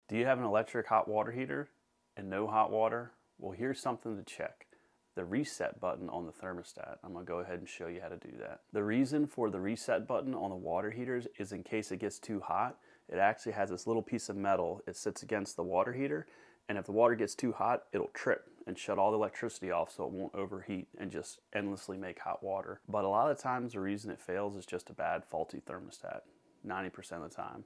Do you have an electric hot water heater and no hot water? Well, here's something to check. The reset button on the thermostat. I'm going to go ahead and show you how to do that. The reason for the reset button on the water heaters is in case it gets too hot. It actually has this little piece of metal. It sits against the water heater, and if the water gets too hot, it'll trip and shut all the electricity off so it won't overheat and just endlessly make hot water. But a lot of times the reason it fails is just a bad faulty thermostat, 90% of the time.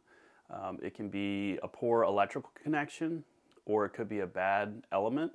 It can be a poor electrical connection, or it could be a bad element,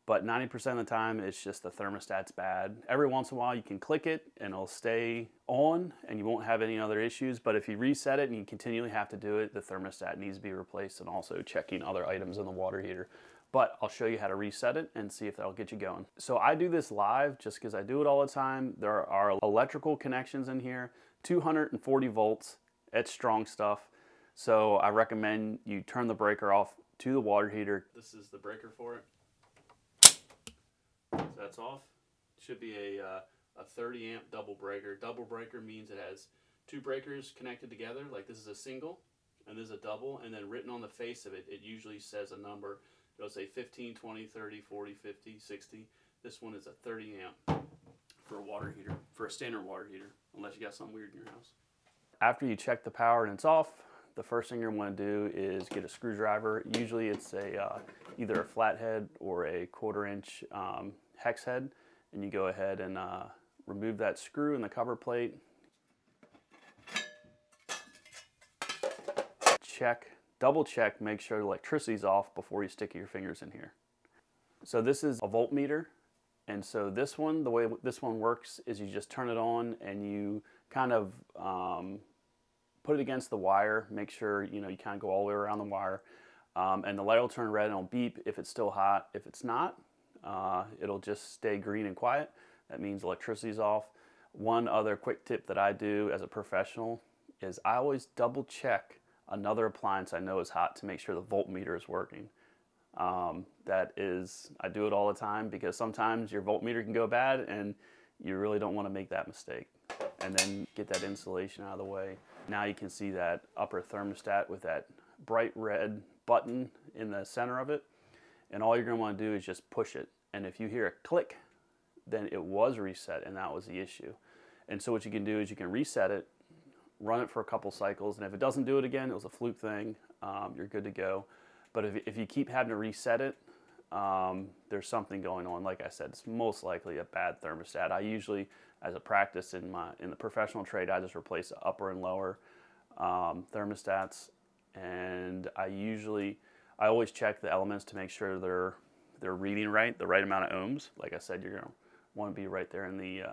but 90% of the time it's just the thermostat's bad. Every once in a while you can click it and it'll stay on and you won't have any other issues, but if you reset it and you continually have to do it, the thermostat needs to be replaced, and also checking other items in the water heater. But I'll show you how to reset it and see if that'll get you going. So I do this live just because I do it all the time. There are electrical connections in here, 240 volts, it's strong stuff. So I recommend you turn the breaker off to the water heater. This is the breaker for it. So that's off. Should be a 30 amp double breaker. Double breaker means it has two breakers connected together. Like this is a single and this is a double, and then written on the face of it, it usually says a number. It'll say 15, 20, 30, 40, 50, 60. This one is a 30 amp for a water heater, for a standard water heater, unless you got something weird in your house. After you check the power and it's off, the first thing you're going to do is get a screwdriver. Usually it's either a flathead or a 1/4 inch hex head, and you go ahead and remove that screw in the cover plate. Check, double check, make sure the electricity's off before you stick your fingers in here. So this is a voltmeter, and so this one, the way this one works is you just turn it on and you kind of put it against the wire, make sure you kind of go all the way around the wire, and the light will turn red and it'll beep if it's still hot. If it's not, it'll just stay green and quiet. That means electricity's off. One other quick tip that I do as a professional is I always double check another appliance I know is hot to make sure the voltmeter is working. I do it all the time because sometimes your voltmeter can go bad and you really don't want to make that mistake. And then get that insulation out of the way. Now you can see that upper thermostat with that bright red button in the center of it. And all you're going to want to do is just push it. And if you hear a click, then it was reset and that was the issue. And so what you can do is you can reset it, run it for a couple cycles, and if it doesn't do it again, it was a fluke thing, you're good to go. But if you keep having to reset it, there's something going on. Like I said, it's most likely a bad thermostat. I usually, as a practice in the professional trade, I just replace the upper and lower thermostats, and I always check the elements to make sure they're reading right, the right amount of ohms. Like I said, you're going to want to be right there in the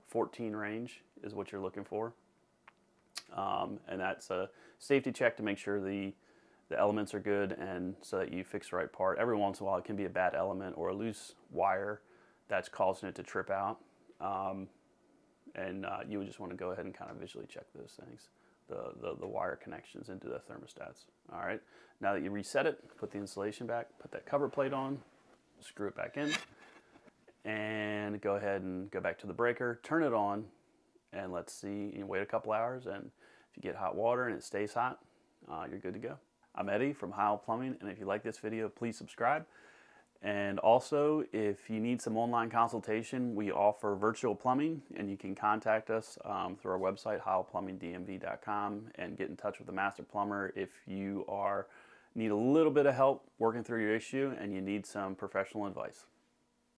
14 range is what you're looking for. And that's a safety check to make sure the elements are good and so that you fix the right part. Every once in a while it can be a bad element or a loose wire that's causing it to trip out. You would just want to go ahead and kind of visually check those things, the wire connections into the thermostats. All right, now that you reset it, put the insulation back, put that cover plate on, screw it back in, and go ahead and go back to the breaker, turn it on, and let's see, you wait a couple hours, and if you get hot water and it stays hot, you're good to go. I'm Eddie from Heil Plumbing, and if you like this video, please subscribe. And also, if you need some online consultation, we offer virtual plumbing, and you can contact us through our website, heilplumbingdmv.com, and get in touch with the master plumber if you need a little bit of help working through your issue and you need some professional advice.